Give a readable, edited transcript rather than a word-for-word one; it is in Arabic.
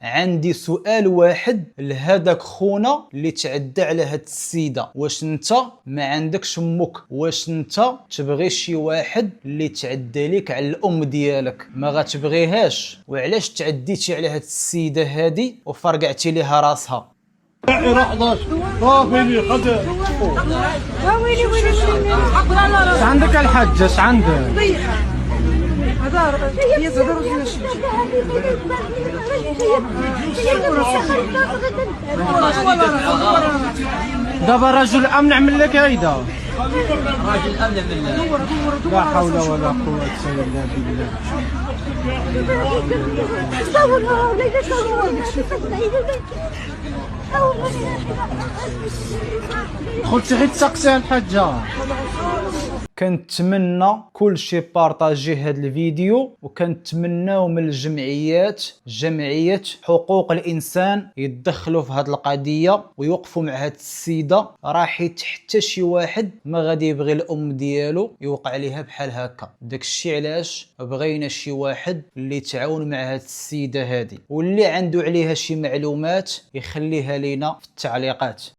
عندي سؤال واحد لهداك خونا اللي تعدى على هاد السيدة. واش انت ما عندكش امك؟ واش انت تبغي شي واحد اللي تعدى ليك على الام ديالك ما غتبغيهاش؟ وعلاش تعديتي على هاد السيدة هادي وفرقعتي ليها راسها؟ ويلي ويلي اش عندك الحاج؟ اش عندك؟ هذا هي تهضر دابا رجل الامن عمل لك هيدا. راجل الامن من لا حول ولا قوه الا بالله. دخلتي غير تسقسي الحاجه. كنتمنى كل شي بارطاجي هاد الفيديو، وكنتمناو من الجمعيات جمعية حقوق الانسان يتدخلوا في هاد القضيه ويوقفوا مع هاد السيده. راه حيت حتى شي واحد ما غادي يبغي الام ديالو يوقع ليها بحال هكا. داكشي علاش بغينا شي واحد اللي يتعاون مع هاد السيده هادي، واللي عنده عليها شي معلومات يخليها لينا في التعليقات.